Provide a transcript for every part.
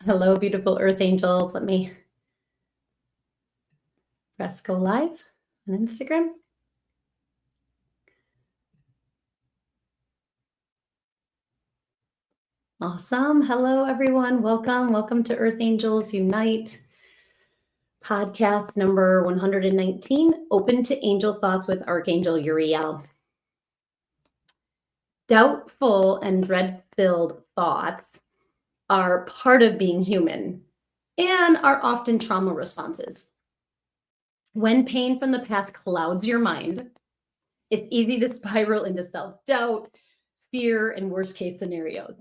Hello, beautiful earth angels. Let me press go live on Instagram. Awesome. Hello, everyone. Welcome to Earth Angels Unite podcast number 119, Open to Angel Thoughts with Uriel. Doubtful and dread-filled thoughts are part of being human and are often trauma responses. When pain from the past clouds your mind, it's easy to spiral into self-doubt, fear, and worst-case scenarios.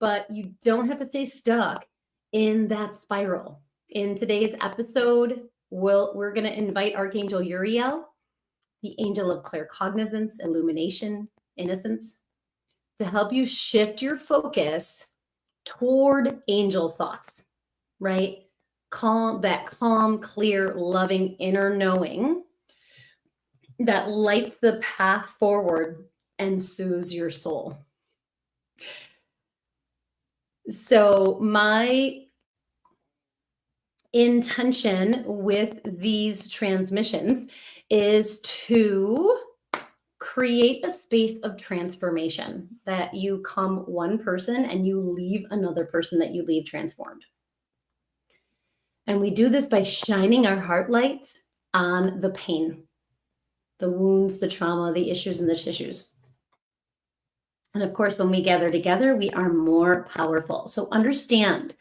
But you don't have to stay stuck in that spiral. In today's episode, we're going to invite Archangel Uriel, the angel of claircognizance, illumination, innocence, to help you shift your focus toward angel thoughts, right? Calm, clear, loving inner knowing that lights the path forward and soothes your soul. So my intention with these transmissions is to create a space of transformation, that you come one person and you leave another person that you leave transformed. And we do this by shining our heart lights on the pain, the wounds, the trauma, the issues, and the tissues. And of course, when we gather together, we are more powerful. So understand,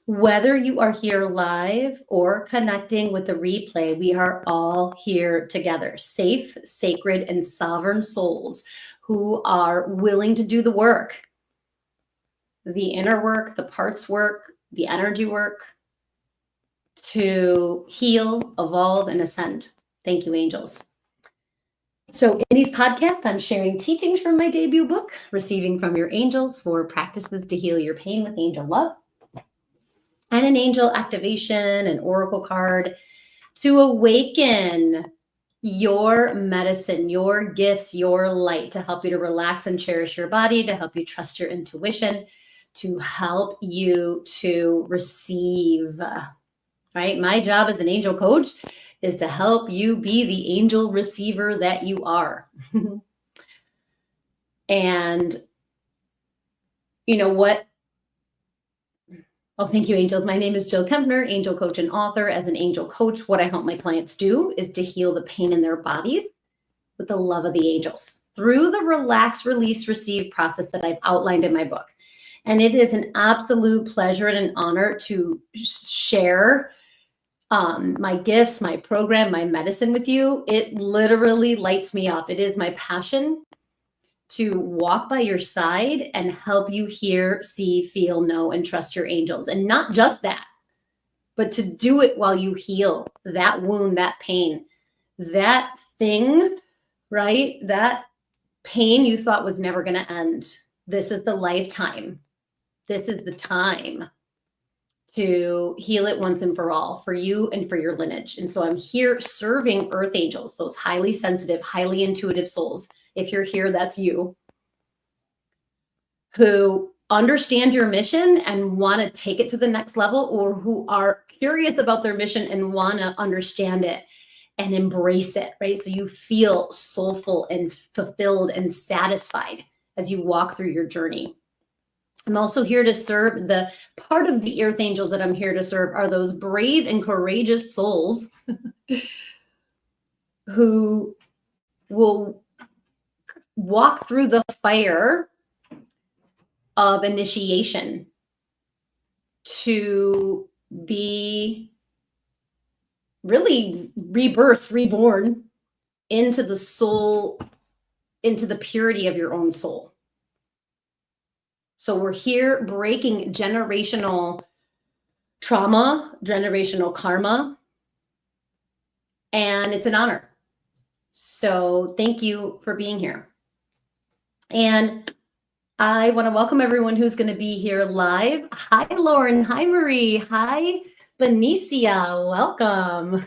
whether you are here live or connecting with the replay, we are all here together, safe, sacred, and sovereign souls who are willing to do the work, the inner work, the parts work, the energy work, to heal, evolve, and ascend. Thank you, angels. So in these podcasts, I'm sharing teachings from my debut book, Receiving from Your Angels, for practices to heal your pain with angel love, and an angel activation, an oracle card to awaken your medicine, your gifts, your light, to help you to relax and cherish your body, to help you trust your intuition, to help you to receive, right? My job as an angel coach is to help you be the angel receiver that you are. And you know what? Oh, thank you, angels. My name is Jill Kempner, angel coach and author. As an angel coach, what I help my clients do is to heal the pain in their bodies with the love of the angels through the relax, release, receive process that I've outlined in my book. And it is an absolute pleasure and an honor to share my gifts, my program, my medicine with you. It literally lights me up. It is my passion to walk by your side and help you hear, see, feel, know, and trust your angels. And not just that, but to do it while you heal that wound, that pain, that thing, right? That pain you thought was never going to end. This is the lifetime. This is the time to heal it once and for all, for you and for your lineage. And so I'm here serving earth angels, those highly sensitive, highly intuitive souls. If you're here, that's you, who understand your mission and want to take it to the next level, or who are curious about their mission and want to understand it and embrace it, right? So you feel soulful and fulfilled and satisfied as you walk through your journey. I'm also here to serve. The part of the earth angels that I'm here to serve are those brave and courageous souls who will walk through the fire of initiation to be really rebirthed, reborn into the soul, into the purity of your own soul. So we're here breaking generational trauma, generational karma, and it's an honor. So thank you for being here. And I want to welcome everyone who's going to be here live. Hi, Lauren. Hi, Marie. Hi, Benicia. Welcome.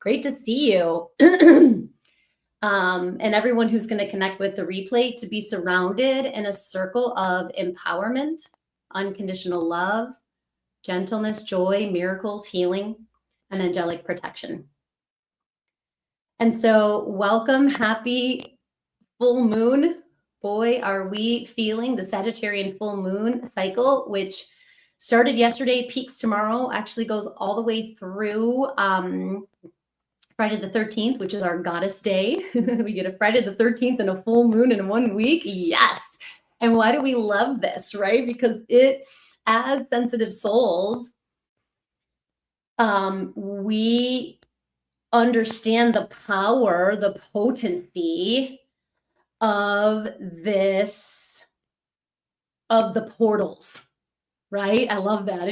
Great to see you. And everyone who's going to connect with the replay, to be surrounded in a circle of empowerment, unconditional love, gentleness, joy, miracles, healing, and angelic protection. And so welcome, happy full moon. Boy, are we feeling the Sagittarian full moon cycle, which started yesterday, peaks tomorrow, actually goes all the way through Friday the 13th, which is our goddess day. We get a Friday the 13th and a full moon in 1 week. Yes. And why do we love this, right? Because it, as sensitive souls, we understand the power, the potency of this, of the portals, right? I love that.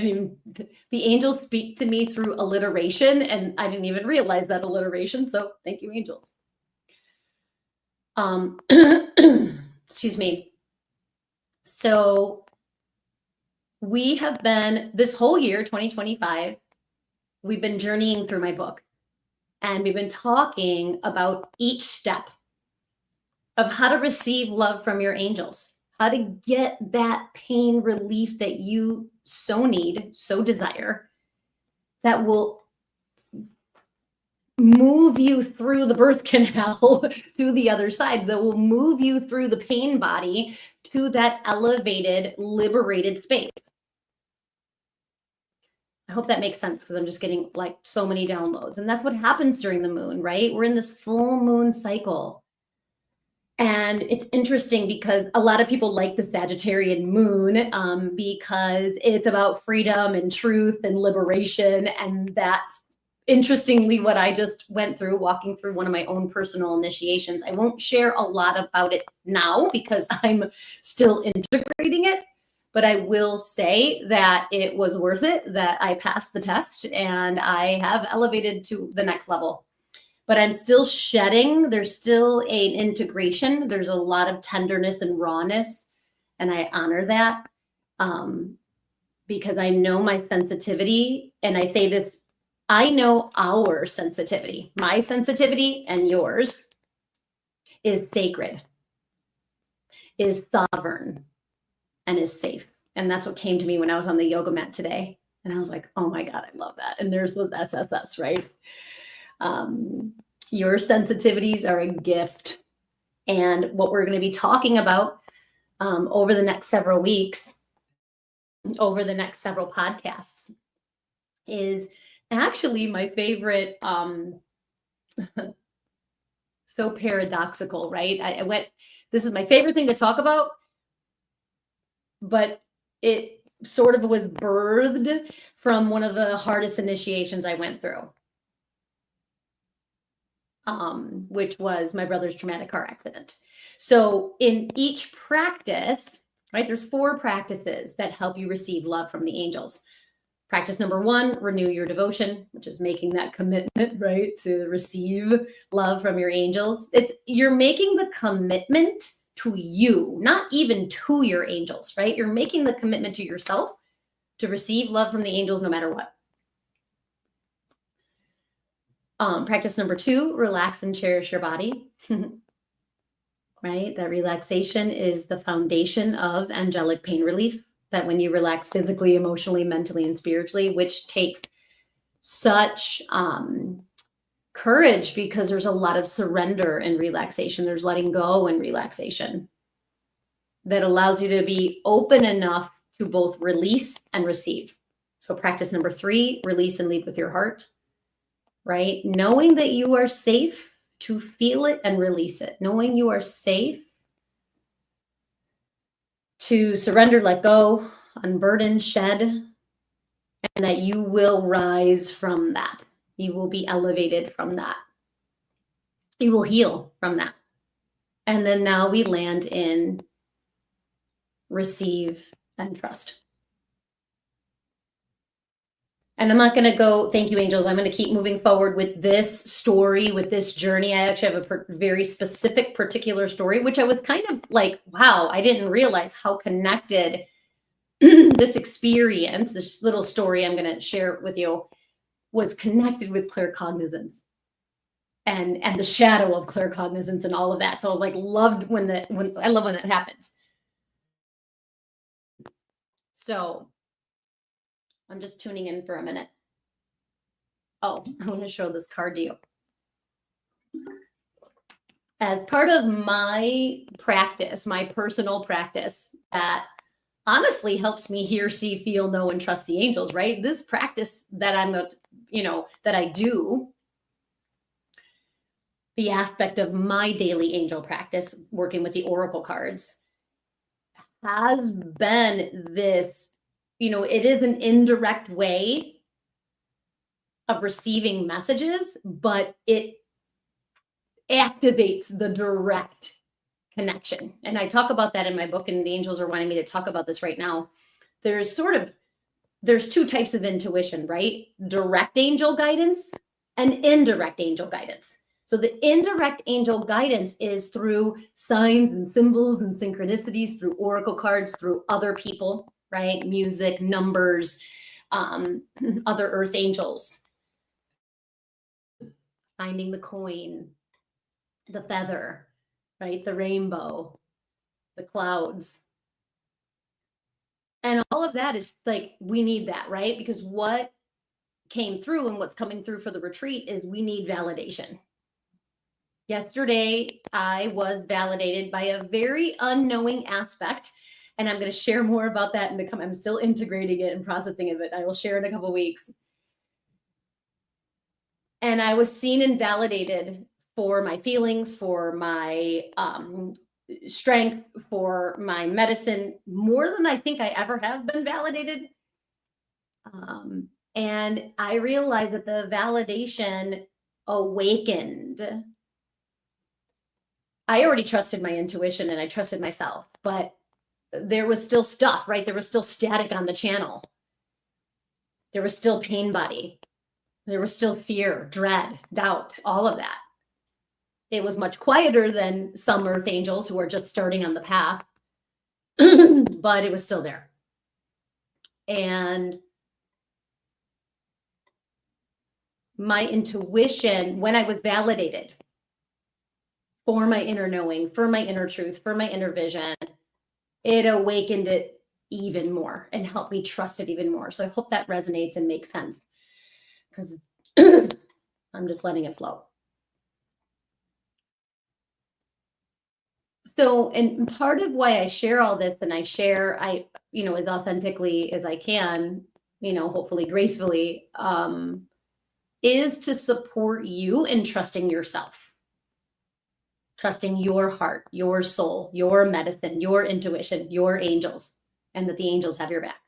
The angels speak to me through alliteration, and I didn't even realize that alliteration. So thank you, angels. Excuse me. So we have been, this whole year, 2025, we've been journeying through my book, and we've been talking about each step of how to receive love from your angels, how to get that pain relief that you so need, so desire, that will move you through the birth canal to the other side, that will move you through the pain body to that elevated, liberated space. I hope that makes sense, because I'm just getting like so many downloads. And that's what happens during the moon, right? We're in this full moon cycle. And it's interesting because a lot of people like the Sagittarian moon because it's about freedom and truth and liberation. And that's interestingly what I just went through, walking through one of my own personal initiations. I won't share a lot about it now because I'm still integrating it, but I will say that it was worth it, that I passed the test and I have elevated to the next level. But I'm still shedding. There's still an integration. There's a lot of tenderness and rawness, and I honor that because I know my sensitivity. And I say this, I know our sensitivity, my sensitivity and yours is sacred, is sovereign, and is safe. And that's what came to me when I was on the yoga mat today. And I was like, oh my God, I love that. And there's those SSS, right? Your sensitivities are a gift. And what we're going to be talking about over the next several weeks, over the next several podcasts, is actually my favorite. So paradoxical, right? I went, this is my favorite thing to talk about, but it sort of was birthed from one of the hardest initiations I went through. Which was my brother's traumatic car accident. So in each practice, right, there's 4 practices that help you receive love from the angels. Practice number 1, renew your devotion, which is making that commitment, right, to receive love from your angels. You're making the commitment to you, not even to your angels, right? You're making the commitment to yourself to receive love from the angels no matter what. Practice number 2, relax and cherish your body. Right? That relaxation is the foundation of angelic pain relief. That when you relax physically, emotionally, mentally, and spiritually, which takes such courage because there's a lot of surrender and relaxation. There's letting go and relaxation that allows you to be open enough to both release and receive. So practice number 3, release and lead with your heart. Right? Knowing that you are safe to feel it and release it. Knowing you are safe to surrender, let go, unburden, shed, and that you will rise from that. You will be elevated from that. You will heal from that. And then now we land in receive and trust. And I'm not going to go, thank you, angels. I'm going to keep moving forward with this story, with this journey. I actually have a very specific, particular story, which I was kind of like, wow, I didn't realize how connected this experience, this little story I'm going to share with you, was connected with claircognizance and the shadow of claircognizance and all of that. So I was like, I love when that happens. So I'm just tuning in for a minute. Oh, I'm going to show this card to you. As part of my practice, my personal practice that honestly helps me hear, see, feel, know, and trust the angels, right? This practice that that I do, the aspect of my daily angel practice, working with the oracle cards, has been this, it is an indirect way of receiving messages, but it activates the direct connection. And I talk about that in my book, and the angels are wanting me to talk about this right now. There's two types of intuition, right? Direct angel guidance and indirect angel guidance. So the indirect angel guidance is through signs and symbols and synchronicities, through oracle cards, through other people, right? Music, numbers, other earth angels. Finding the coin, the feather, right? The rainbow, the clouds. And all of that is like, we need that, right? Because what came through and what's coming through for the retreat is we need validation. Yesterday, I was validated by a very unknowing aspect, and I'm going to share more about that I'm still integrating it and processing it, but I will share in a couple of weeks. And I was seen and validated for my feelings, for my strength, for my medicine, more than I think I ever have been validated. And I realized that the validation awakened. I already trusted my intuition and I trusted myself, but there was still stuff, right? There was still static on the channel. There was still pain body. There was still fear, dread, doubt, all of that. It was much quieter than some earth angels who are just starting on the path, but it was still there. And my intuition, when I was validated for my inner knowing, for my inner truth, for my inner vision, it awakened it even more and helped me trust it even more. So I hope that resonates and makes sense, because I'm just letting it flow. So, and part of why I share all this, and I share, as authentically as I can, hopefully gracefully, is to support you in trusting yourself, trusting your heart, your soul, your medicine, your intuition, your angels, and that the angels have your back.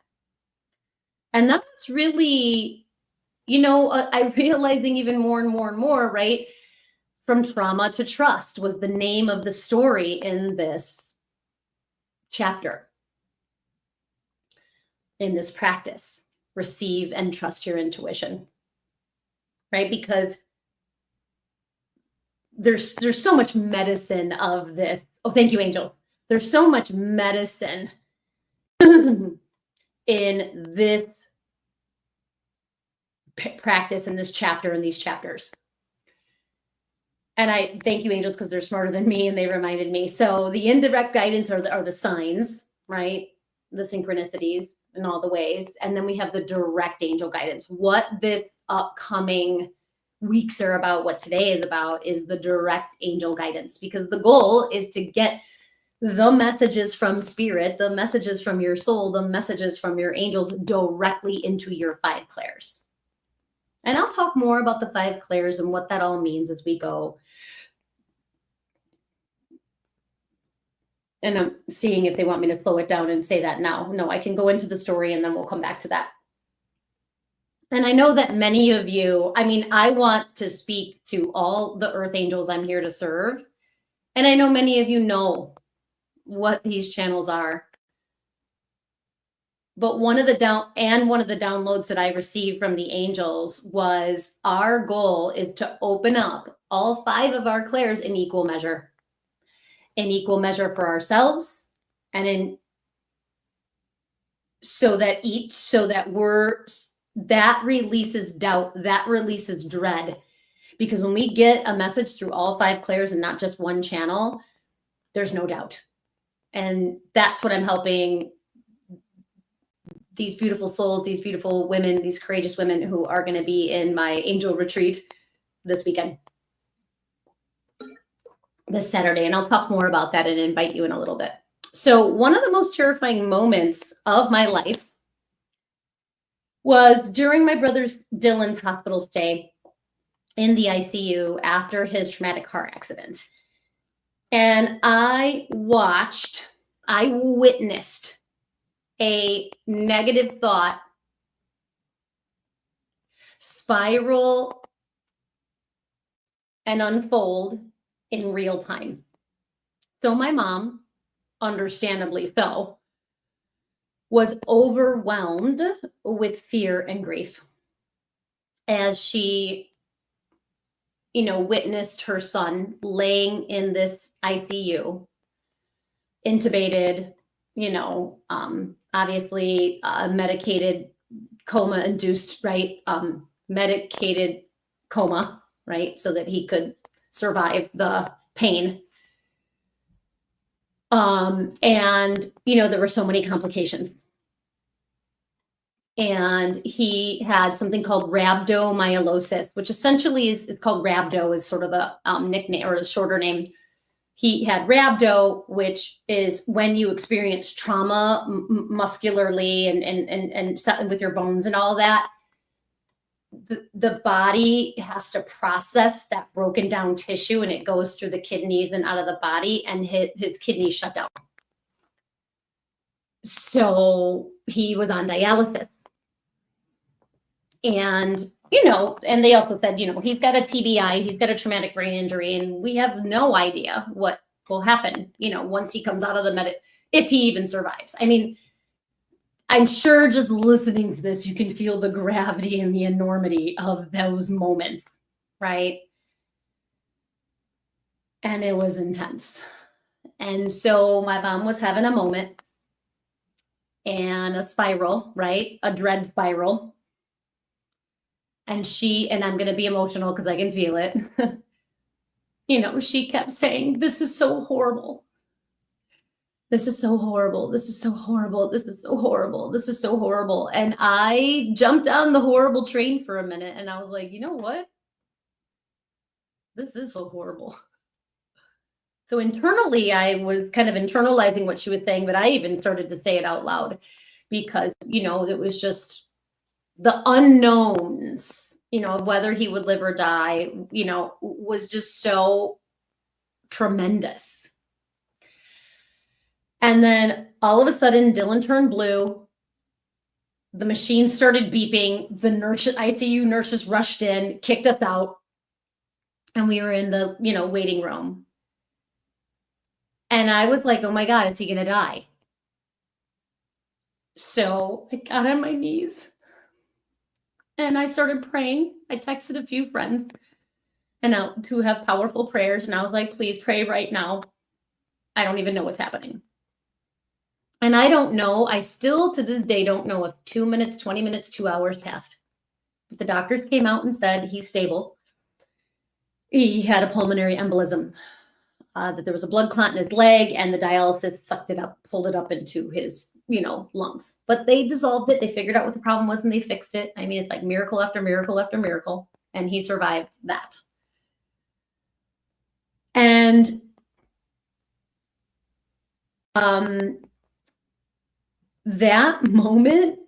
And that's really, I'm realizing even more and more and more, right? From trauma to trust was the name of the story in this chapter, in this practice. Receive and trust your intuition, right? Because there's so much medicine of this. Oh, thank you, angels. There's so much medicine in this practice, in this chapter, in these chapters. And I thank you, angels, because they're smarter than me and they reminded me. So the indirect guidance are the signs, right? The synchronicities in all the ways. And then we have the direct angel guidance. What this upcoming weeks are about, what today is about, is the direct angel guidance, because the goal is to get the messages from spirit, the messages from your soul, the messages from your angels directly into your 5 clairs. And I'll talk more about the 5 clairs and what that all means as we go. And I'm seeing if they want me to slow it down and say that now. No, I can go into the story and then we'll come back to that. And I know that many of you, I want to speak to all the earth angels I'm here to serve. And I know many of you know what these channels are. But one of the downloads that I received from the angels was, our goal is to open up all 5 of our clairs in equal measure for ourselves, and that releases doubt, that releases dread. Because when we get a message through all 5 clairs and not just one channel, there's no doubt. And that's what I'm helping these beautiful souls, these beautiful women, these courageous women who are going to be in my angel retreat this weekend, this Saturday. And I'll talk more about that and invite you in a little bit. So one of the most terrifying moments of my life was during my brother Dylan's hospital stay in the ICU after his traumatic car accident. And I witnessed a negative thought spiral and unfold in real time. So my mom, understandably so, was overwhelmed with fear and grief as she, witnessed her son laying in this ICU, intubated, obviously medicated, coma induced, right? Medicated coma, right? So that he could survive the pain. And, there were so many complications. And he had something called rhabdomyolysis, which essentially is called rhabdo, is sort of the nickname or the shorter name. He had rhabdo, which is when you experience trauma muscularly and with your bones and all that. The body has to process that broken down tissue, and it goes through the kidneys and out of the body, and his kidneys shut down. So he was on dialysis. And, and they also said, he's got a TBI, he's got a traumatic brain injury, and we have no idea what will happen, once he comes out of the if he even survives. I mean, I'm sure just listening to this, you can feel the gravity and the enormity of those moments, right? And it was intense. And so my mom was having a moment and a spiral, right? A dread spiral. And I'm going to be emotional because I can feel it. She kept saying, this is so horrible. This is so horrible. This is so horrible. This is so horrible. This is so horrible. And I jumped on the horrible train for a minute and I was like, you know what? This is so horrible. So internally, I was kind of internalizing what she was saying, but I even started to say it out loud because, it was just the unknowns, of whether he would live or die, was just so tremendous. And then all of a sudden, Dylan turned blue. The machine started beeping. The ICU nurses rushed in, kicked us out. And we were in the, waiting room. And I was like, oh my God, is he going to die? So I got on my knees and I started praying. I texted a few friends who have powerful prayers. And I was like, please pray right now. I don't even know what's happening. And I don't know. I still to this day don't know if 2 minutes, 20 minutes, 2 hours passed. But the doctors came out and said he's stable. He had a pulmonary embolism. That there was a blood clot in his leg and the dialysis sucked it up, pulled it up into his, lungs. But they dissolved it. They figured out what the problem was and they fixed it. I mean, it's like miracle after miracle after miracle. And he survived that. And that moment,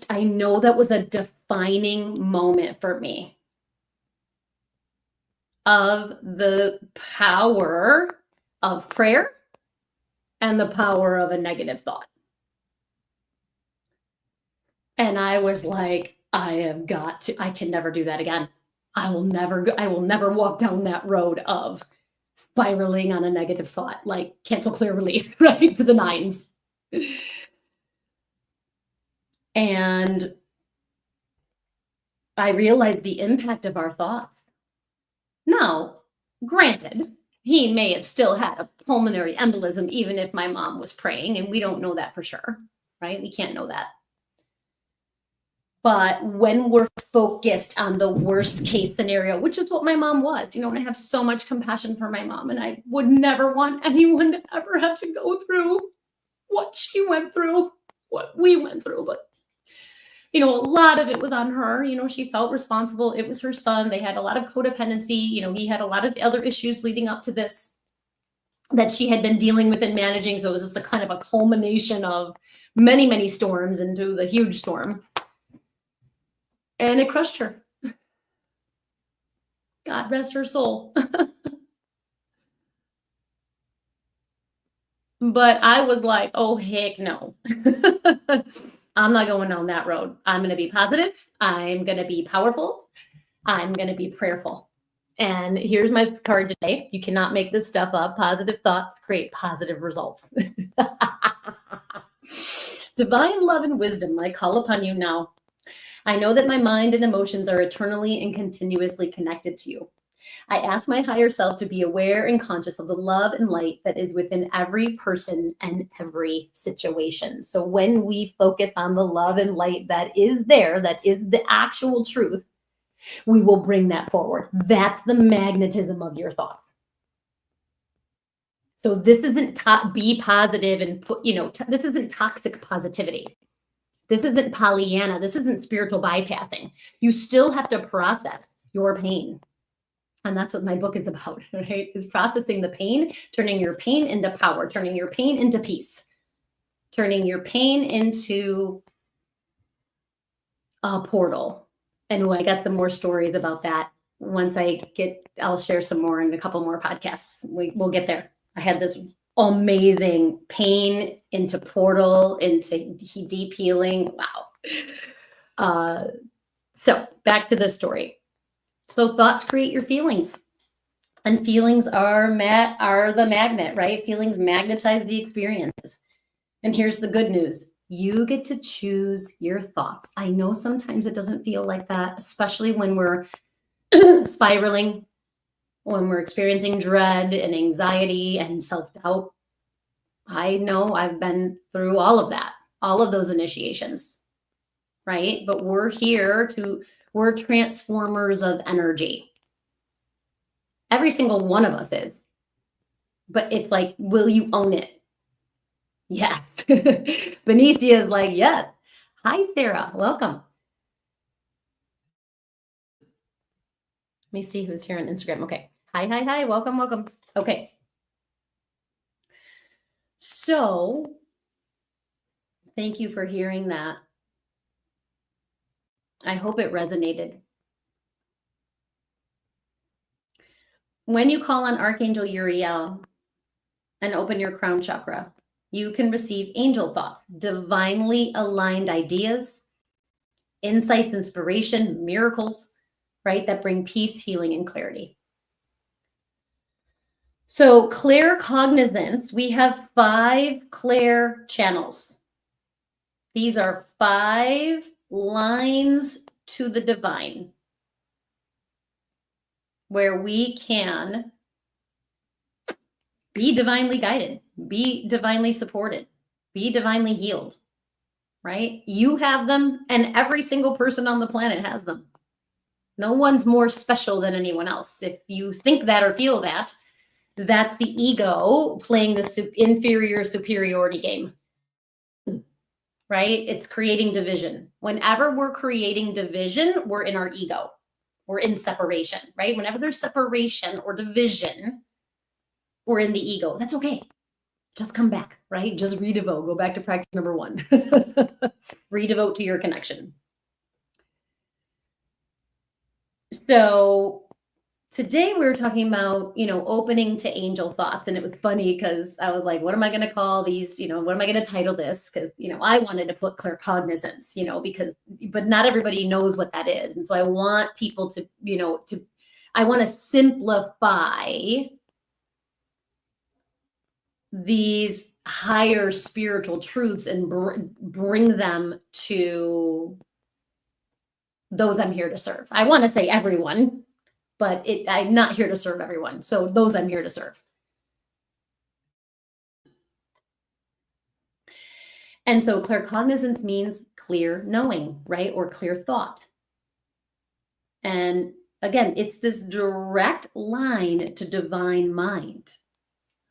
I know that was a defining moment for me of the power of prayer and the power of a negative thought. And I was like, I can never do that again. I will never walk down that road of spiraling on a negative thought, like cancel, clear, release, right? To the nines. And I realized the impact of our thoughts. Now, granted, he may have still had a pulmonary embolism, even if my mom was praying, and we don't know that for sure, right? We can't know that. But when we're focused on the worst case scenario, which is what my mom was, and I have so much compassion for my mom, and I would never want anyone to ever have to go through what she went through. what we went through, but a lot of it was on her. She felt responsible. It was her son. They had a lot of codependency. He had a lot of other issues leading up to this that she had been dealing with and managing. So it was just a kind of a culmination of many, many storms into the huge storm. And it crushed her. God rest her soul. But I was like, oh, heck no. I'm not going down that road. I'm going to be positive. I'm going to be powerful. I'm going to be prayerful. And here's my card today. You cannot make this stuff up. Positive thoughts create positive results. Divine love and wisdom, I call upon you now. I know that my mind and emotions are eternally and continuously connected to you. I ask my higher self to be aware and conscious of the love and light that is within every person and every situation. So when we focus on the love and light that is there, that is the actual truth, we will bring that forward. That's the magnetism of your thoughts. So this isn't be positive and put, this isn't toxic positivity. This isn't Pollyanna. This isn't spiritual bypassing. You still have to process your pain. And that's what my book is about, right? Is processing the pain, turning your pain into power, turning your pain into peace, turning your pain into a portal. And I got some more stories about that. Once I'll share some more in a couple more podcasts. We'll get there. I had this amazing pain into portal, into deep healing. Wow. So back to this story. So thoughts create your feelings, and feelings are the magnet, right? Feelings magnetize the experiences. And here's the good news. You get to choose your thoughts. I know sometimes it doesn't feel like that, especially when we're spiraling, when we're experiencing dread and anxiety and self-doubt. I know I've been through all of that, all of those initiations, right? But we're transformers of energy. Every single one of us is. But it's like, will you own it? Yes. Benicia is like, yes. Hi, Sarah. Welcome. Let me see who's here on Instagram. Okay. Hi. Welcome. Okay. So thank you for hearing that. I hope it resonated. When you call on Archangel Uriel and open your crown chakra, you can receive angel thoughts, divinely aligned ideas, insights, inspiration, miracles, right? That bring peace, healing, and clarity. So claircognizance, we have 5 clair channels. These are 5 lines to the divine where we can be divinely guided, be divinely supported, be divinely healed, right? You have them, and every single person on the planet has them. No one's more special than anyone else. If you think that or feel that, that's the ego playing the inferior superiority game, right? It's creating division. Whenever we're creating division, we're in our ego. We're in separation, right? Whenever there's separation or division, we're in the ego. That's okay. Just come back, right? Just redevote. Go back to practice number 1. Redevote to your connection. So today we were talking about, opening to angel thoughts. And it was funny because I was like, what am I going to call these? What am I going to title this? Because, I wanted to put claircognizance, but not everybody knows what that is. And so I want people to, I want to simplify these higher spiritual truths and bring them to those I'm here to serve. I want to say everyone, but I'm not here to serve everyone. So those I'm here to serve. And so claircognizance means clear knowing, right? Or clear thought. And again, it's this direct line to divine mind,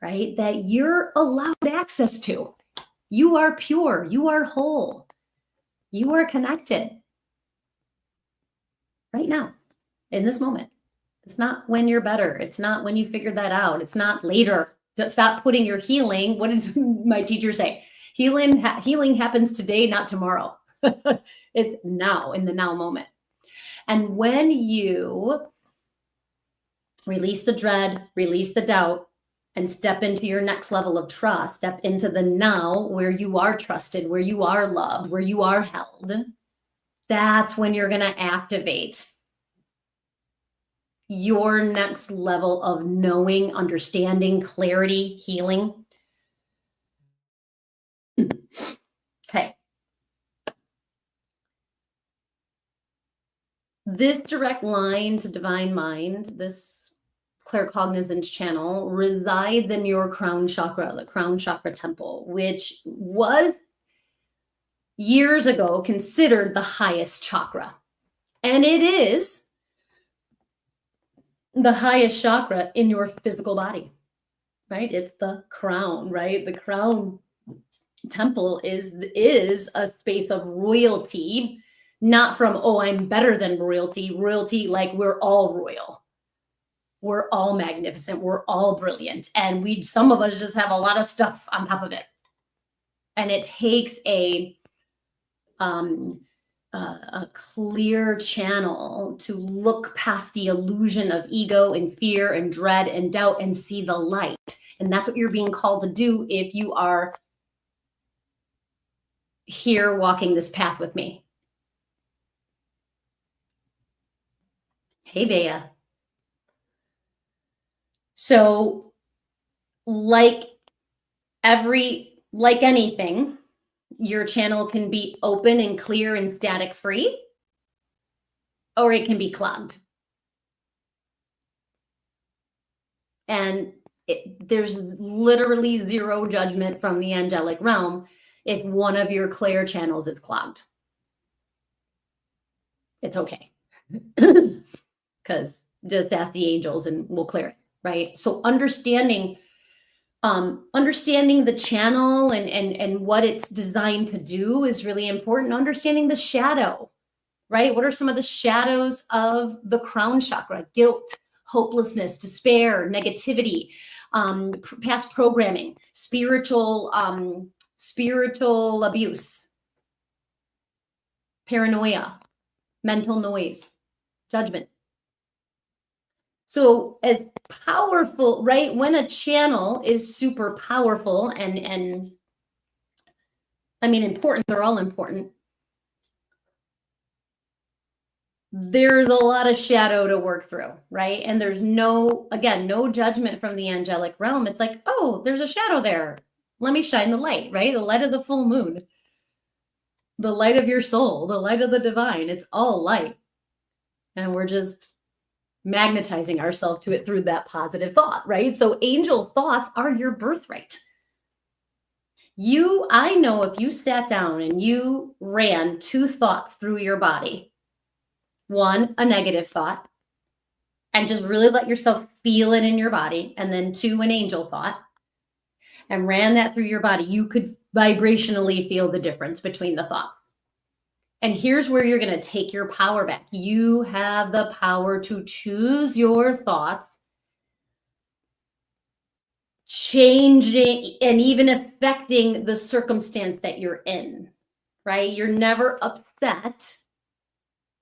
right? That you're allowed access to. You are pure. You are whole. You are connected right now in this moment. It's not when you're better. It's not when you figured that out. It's not later. Stop putting your healing. What does my teacher say? Healing happens today, not tomorrow. It's now, in the now moment. And when you release the dread, release the doubt, and step into your next level of trust, step into the now where you are trusted, where you are loved, where you are held, that's when you're going to activate your next level of knowing, understanding, clarity, healing. Okay. This direct line to divine mind, this claircognizance channel, resides in your crown chakra, the crown chakra temple, which was years ago considered the highest chakra. And it is the highest chakra in your physical body, right? It's the crown, right? The crown temple is a space of royalty, not from, oh, I'm better than royalty, like we're all royal. We're all magnificent. We're all brilliant. And some of us just have a lot of stuff on top of it. And it takes a clear channel to look past the illusion of ego and fear and dread and doubt and see the light. And that's what you're being called to do if you are here walking this path with me. Hey, Bea. So like anything, your channel can be open and clear and static free, or it can be clogged. And there's literally zero judgment from the angelic realm if one of your clear channels is clogged. It's okay. Because just ask the angels and we'll clear it, right? So understanding the channel and what it's designed to do is really important. Understanding the shadow, right? What are some of the shadows of the crown chakra? Guilt, hopelessness, despair, negativity, past programming, spiritual abuse, paranoia, mental noise, judgment. So as powerful, right? When a channel is super powerful and I mean, important, they're all important. There's a lot of shadow to work through, right? And there's no judgment from the angelic realm. It's like, oh, there's a shadow there. Let me shine the light, right? The light of the full moon, the light of your soul, the light of the divine. It's all light. And we're just magnetizing ourselves to it through that positive thought, right? So angel thoughts are your birthright. I know if you sat down and you ran 2 thoughts through your body, 1, a negative thought, and just really let yourself feel it in your body, and then 2, an angel thought, and ran that through your body, you could vibrationally feel the difference between the thoughts. And here's where you're going to take your power back. You have the power to choose your thoughts, changing and even affecting the circumstance that you're in, right? You're never upset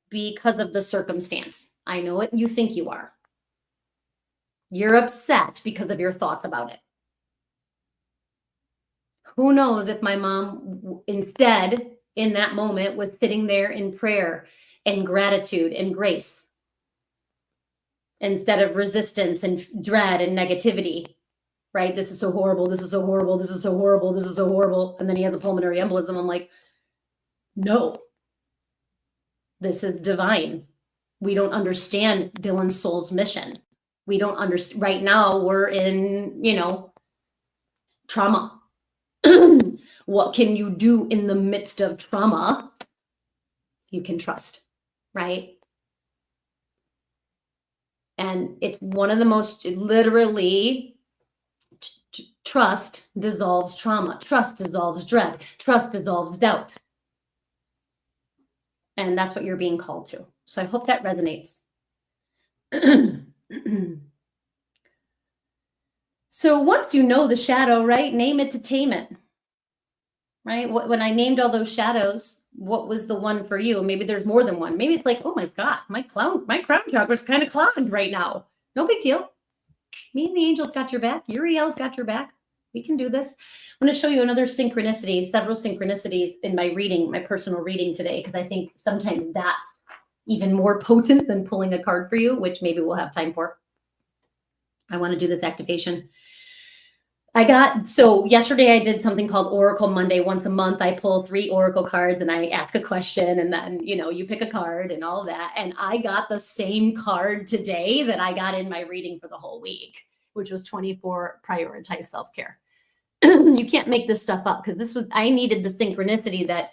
because of the circumstance. I know what you think you are. You're upset because of your thoughts about it. Who knows if my mom instead in that moment was sitting there in prayer and gratitude and grace instead of resistance and dread and negativity, right? This is so horrible. This is so horrible. This is so horrible. This is so horrible. And then he has a pulmonary embolism. I'm like, no, this is divine. We don't understand Dylan's soul's mission. We don't understand. Right now we're in, trauma. What can you do in the midst of trauma? You can trust, right? And it's one of the most literally Trust dissolves trauma. Trust dissolves dread. Trust dissolves doubt. And that's what you're being called to. So I hope that resonates. So once you know the shadow, right, name it to tame it, right? When I named all those shadows, what was the one for you? Maybe there's more than one. Maybe it's like, oh my God, my crown chakra is kind of clogged right now. No big deal. Me and the angels got your back. Uriel's got your back. We can do this. I'm going to show you another synchronicity, several synchronicities in my reading, my personal reading today, because I think sometimes that's even more potent than pulling a card for you, which maybe we'll have time for. I want to do this activation. So yesterday I did something called Oracle Monday. Once a month, I pull 3 Oracle cards and I ask a question, and then, you pick a card and all that. And I got the same card today that I got in my reading for the whole week, which was 24, prioritize self-care. You can't make this stuff up, because I needed the synchronicity that,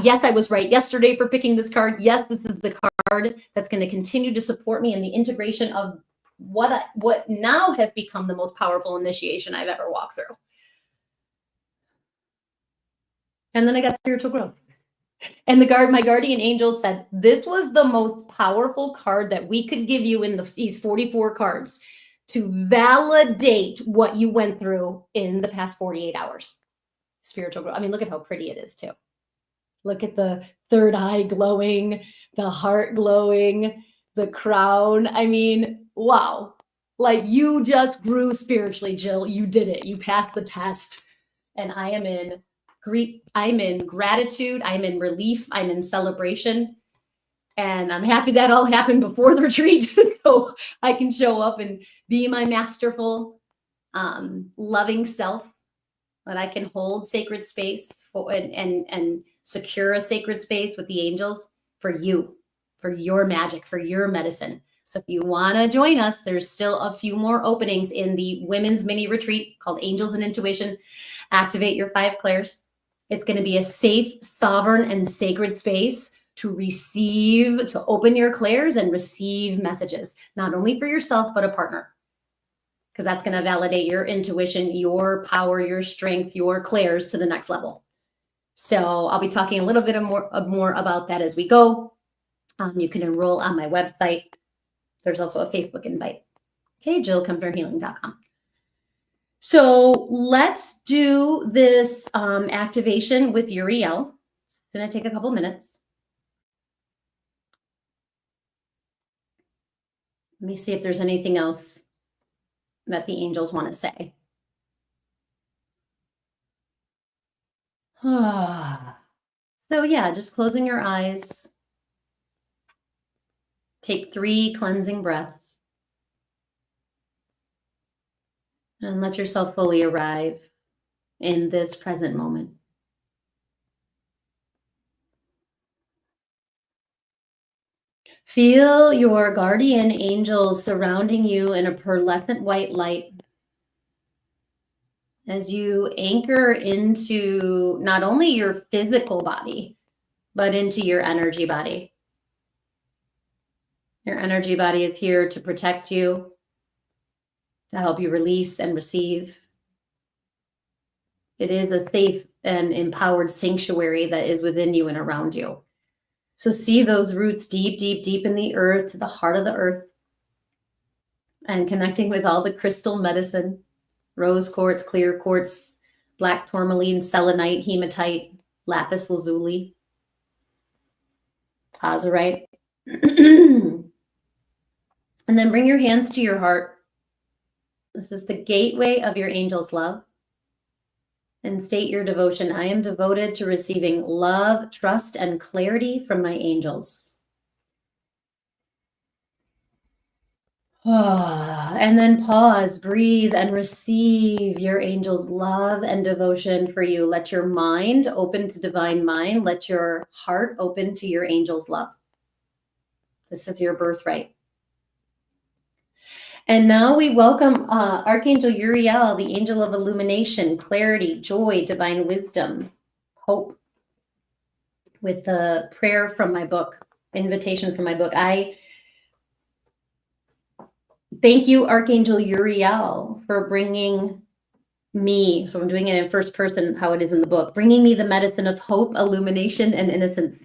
yes, I was right yesterday for picking this card. Yes, this is the card that's going to continue to support me in the integration of what now has become the most powerful initiation I've ever walked through. And then I got spiritual growth. And my guardian angel said, this was the most powerful card that we could give you in these 44 cards to validate what you went through in the past 48 hours. Spiritual growth. I mean, look at how pretty it is too. Look at the third eye glowing, the heart glowing, the crown. I mean, wow. Like, you just grew spiritually, Jill. You did it. You passed the test. And I am in gratitude. I'm in relief. I'm in celebration. And I'm happy that all happened before the retreat, so I can show up and be my masterful, loving self, that I can hold sacred space for and secure a sacred space with the angels for you, for your magic, for your medicine. So if you want to join us, there's still a few more openings in the women's mini retreat called Angels and Intuition. Activate your 5 clairs. It's going to be a safe, sovereign, and sacred space to receive, to open your clairs and receive messages, not only for yourself, but a partner. Because that's going to validate your intuition, your power, your strength, your clairs to the next level. So I'll be talking a little bit more about that as we go. You can enroll on my website. There's also a Facebook invite. Okay, JillKempnerHealing.com. So let's do this activation with Uriel. It's going to take a couple minutes. Let me see if there's anything else that the angels want to say. So yeah, just closing your eyes. Take 3 cleansing breaths. And let yourself fully arrive in this present moment. Feel your guardian angels surrounding you in a pearlescent white light as you anchor into not only your physical body, but into your energy body. Your energy body is here to protect you, to help you release and receive. It is a safe and empowered sanctuary that is within you and around you. So see those roots deep, deep, deep in the earth, to the heart of the earth, and connecting with all the crystal medicine, rose quartz, clear quartz, black tourmaline, selenite, hematite, lapis lazuli, azurite. And then bring your hands to your heart. This is the gateway of your angel's love. And state your devotion. I am devoted to receiving love, trust, and clarity from my angels. And then pause, breathe, and receive your angel's love and devotion for you. Let your mind open to divine mind. Let your heart open to your angel's love. This is your birthright. And now we welcome Archangel Uriel, the angel of illumination, clarity, joy, divine wisdom, hope, with the prayer from my book, invitation from my book. I thank you, Archangel Uriel, for bringing me. So I'm doing it in first person, how it is in the book, bringing me the medicine of hope, illumination, and innocence.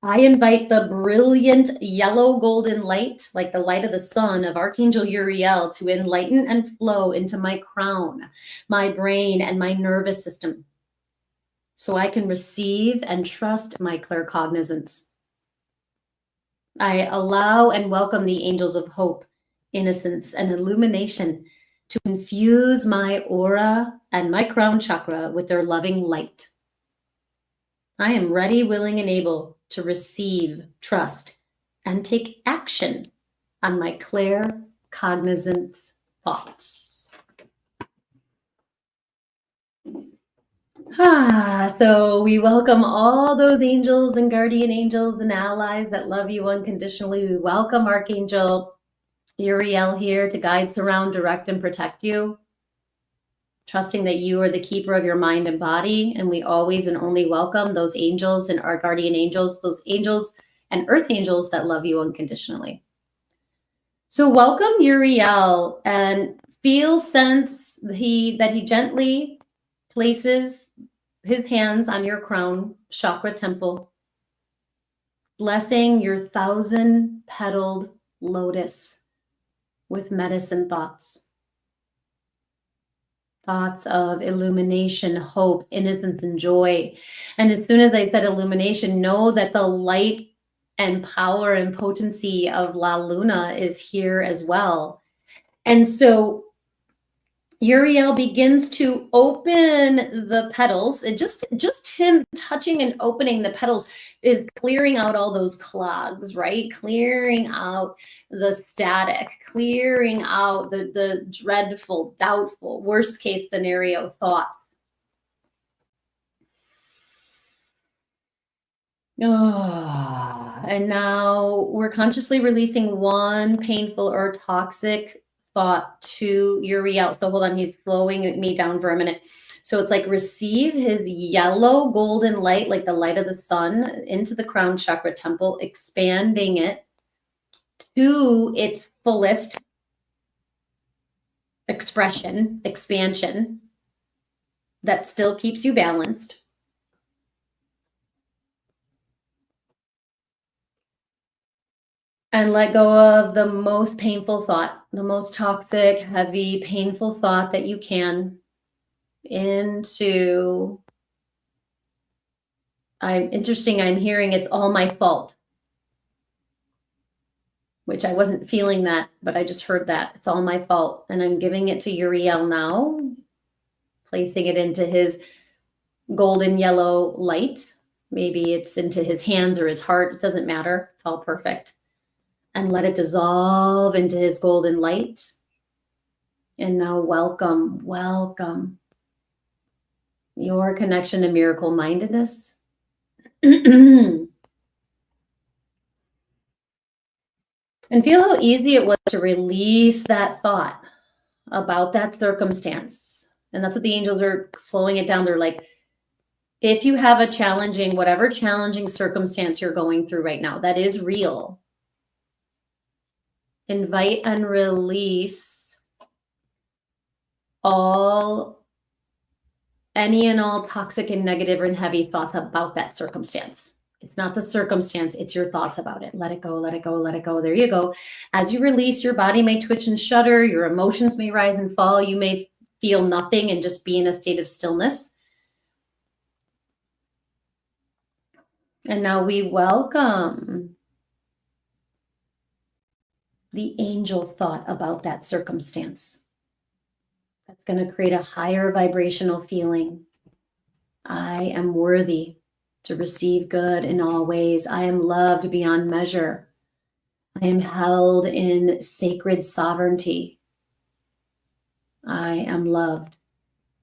I invite the brilliant yellow golden light, like the light of the sun of Archangel Uriel, to enlighten and flow into my crown, my brain, and my nervous system, so I can receive and trust my claircognizance. I allow and welcome the angels of hope, innocence, and illumination to infuse my aura and my crown chakra with their loving light. I am ready, willing, and able to receive, trust, and take action on my claircognizant thoughts. So we welcome all those angels and guardian angels and allies that love you unconditionally. We welcome Archangel Uriel here to guide, surround, direct, and protect you, trusting that you are the keeper of your mind and body. And we always and only welcome those angels and our guardian angels, those angels and earth angels that love you unconditionally. So welcome Uriel, and sense that he gently places his hands on your crown chakra temple, blessing your 1,000-petaled lotus with medicine thoughts. Thoughts of illumination, hope, innocence, and joy. And as soon as I said illumination, know that the light and power and potency of La Luna is here as well. And so Uriel begins to open the petals, and just him touching and opening the petals is clearing out all those clogs, right? Clearing out the static, clearing out the dreadful, doubtful, worst case scenario thoughts. And now we're consciously releasing one painful or toxic thought to Uriel. So hold on, he's slowing me down for a minute. So it's like receive his yellow golden light, like the light of the sun, into the crown chakra temple, expanding it to its fullest expansion that still keeps you balanced. And let go of the most painful thought, the most toxic, heavy, painful thought that you can into, I'm hearing it's all my fault, which I wasn't feeling that, but I just heard that. It's all my fault. And I'm giving it to Uriel now, placing it into his golden yellow light. Maybe it's into his hands or his heart. It doesn't matter. It's all perfect. And let it dissolve into his golden light. And now welcome your connection to miracle mindedness. And feel how easy it was to release that thought about that circumstance. And that's what the angels are slowing it down. They're like, if you have whatever challenging circumstance you're going through right now, that is real. Invite and release any and all toxic and negative and heavy thoughts about that circumstance. It's not the circumstance, it's your thoughts about it. Let it go, let it go, let it go. There you go. As you release, your body may twitch and shudder, your emotions may rise and fall. You may feel nothing and just be in a state of stillness. And now we welcome the angel thought about that circumstance. That's going to create a higher vibrational feeling. I am worthy to receive good in all ways. I am loved beyond measure. I am held in sacred sovereignty. I am loved.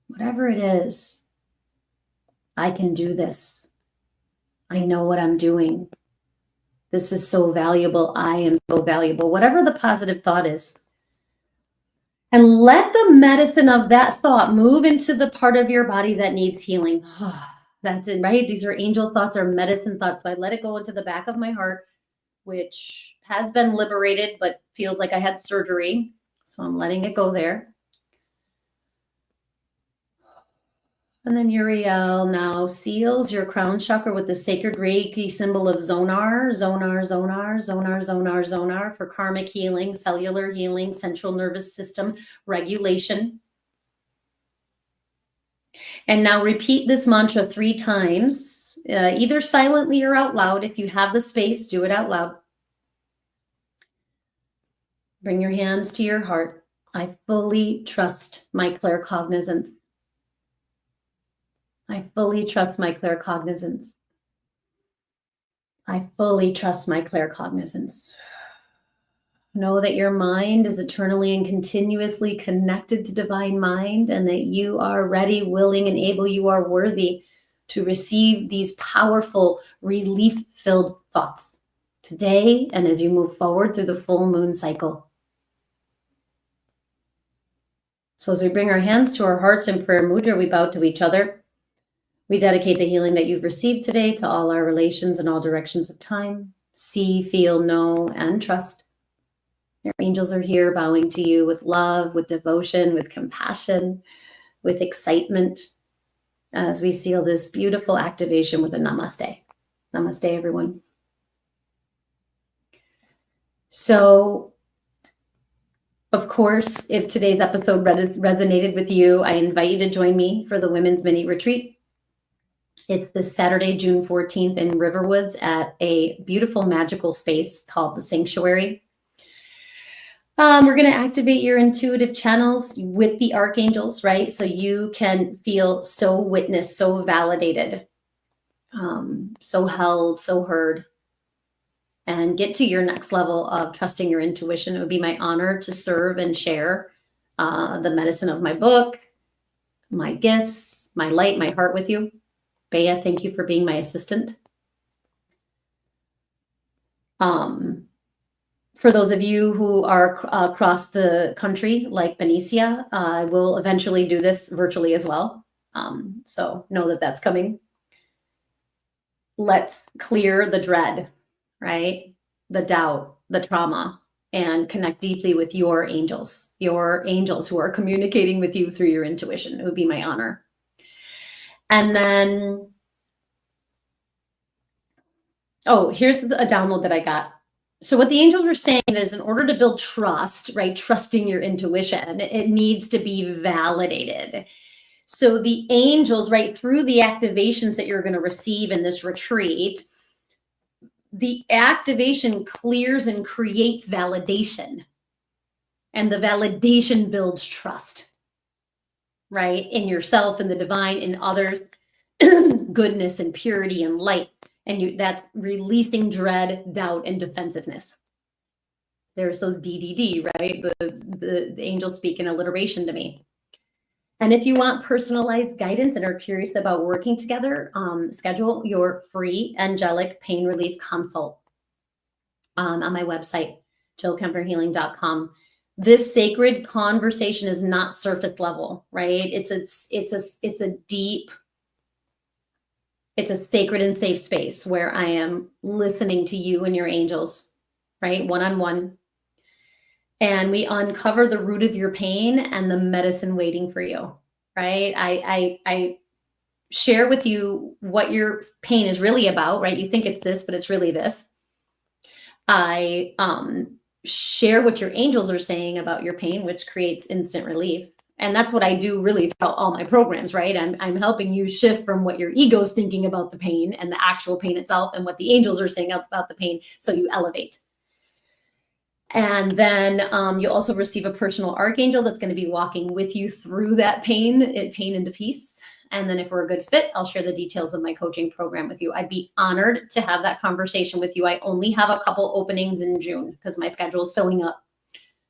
Whatever it is, I can do this. I know what I'm doing. This is so valuable. I am so valuable. Whatever the positive thought is. And let the medicine of that thought move into the part of your body that needs healing. That's it, right? These are angel thoughts or medicine thoughts. So I let it go into the back of my heart, which has been liberated, but feels like I had surgery. So I'm letting it go there. And then Uriel now seals your crown chakra with the sacred Reiki symbol of Zonar, Zonar, Zonar, Zonar, Zonar, Zonar for karmic healing, cellular healing, central nervous system regulation. And now repeat this mantra 3 times, either silently or out loud. If you have the space, do it out loud. Bring your hands to your heart. I fully trust my claircognizance. I fully trust my claircognizance. I fully trust my claircognizance. Know that your mind is eternally and continuously connected to divine mind, and that you are ready, willing, and able. You are worthy to receive these powerful, relief-filled thoughts today and as you move forward through the full moon cycle. So as we bring our hands to our hearts in prayer mudra, we bow to each other. We dedicate the healing that you've received today to all our relations in all directions of time. See, feel, know, and trust. Your angels are here bowing to you with love, with devotion, with compassion, with excitement as we seal this beautiful activation with a namaste. Namaste, everyone. So, of course, if today's episode resonated with you, I invite you to join me for the Women's Mini Retreat. It's this Saturday, June 14th in Riverwoods at a beautiful magical space called the Sanctuary. We're going to activate your intuitive channels with the archangels, right? So you can feel so witnessed, so validated, so held, so heard, and get to your next level of trusting your intuition. It would be my honor to serve and share the medicine of my book, my gifts, my light, my heart with you. Bea, thank you for being my assistant. For those of you who are across the country, like Benicia, I will eventually do this virtually as well. So know that that's coming. Let's clear the dread, right? The doubt, the trauma, and connect deeply with your angels who are communicating with you through your intuition. It would be my honor. And then, oh, here's a download that I got. So what the angels are saying is, in order to build trust, right, trusting your intuition, it needs to be validated. So the angels, right, through the activations that you're going to receive in this retreat, the activation clears and creates validation. And the validation builds trust, right, in yourself, in the divine, in others, goodness and purity and light. And that's releasing dread, doubt, and defensiveness. There's those DDD, right? The angels speak in alliteration to me. And if you want personalized guidance and are curious about working together, schedule your free angelic pain relief consult on my website, jillkemperhealing.com. This sacred conversation is not surface level, right? It's a deep, it's a sacred and safe space where I am listening to you and your angels, right? One-on-one. And we uncover the root of your pain and the medicine waiting for you, right? I share with you what your pain is really about, right? You think it's this, but it's really this. I share what your angels are saying about your pain, which creates instant relief. And that's what I do really throughout all my programs, right? I'm helping you shift from what your ego's thinking about the pain and the actual pain itself and what the angels are saying about the pain, so you elevate. And then you also receive a personal archangel that's going to be walking with you through that pain into peace. And then if we're a good fit, I'll share the details of my coaching program with you. I'd be honored to have that conversation with you. I only have a couple openings in June because my schedule is filling up.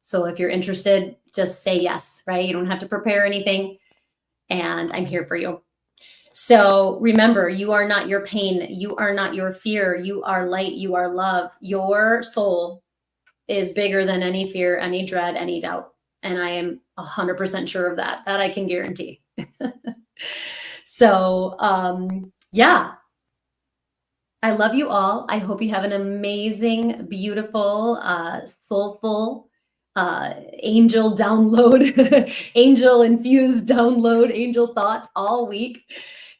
So if you're interested, just say yes, right? You don't have to prepare anything. And I'm here for you. So remember, you are not your pain. You are not your fear. You are light. You are love. Your soul is bigger than any fear, any dread, any doubt. And I am 100% sure of that. That I can guarantee. So, yeah. I love you all. I hope you have an amazing, beautiful, soulful, angel download, angel infused download, angel thoughts all week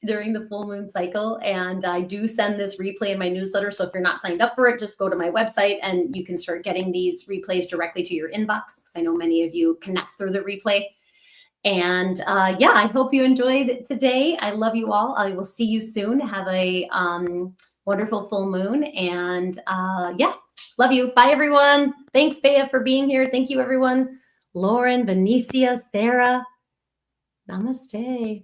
during the full moon cycle. And I do send this replay in my newsletter. So if you're not signed up for it, just go to my website and you can start getting these replays directly to your inbox, because I know many of you connect through the replay. And yeah, I hope you enjoyed today. I love you all. I will see you soon. Have a wonderful full moon. And yeah, love you. Bye, everyone. Thanks, Bea, for being here. Thank you, everyone. Lauren, Benicia, Sarah. Namaste.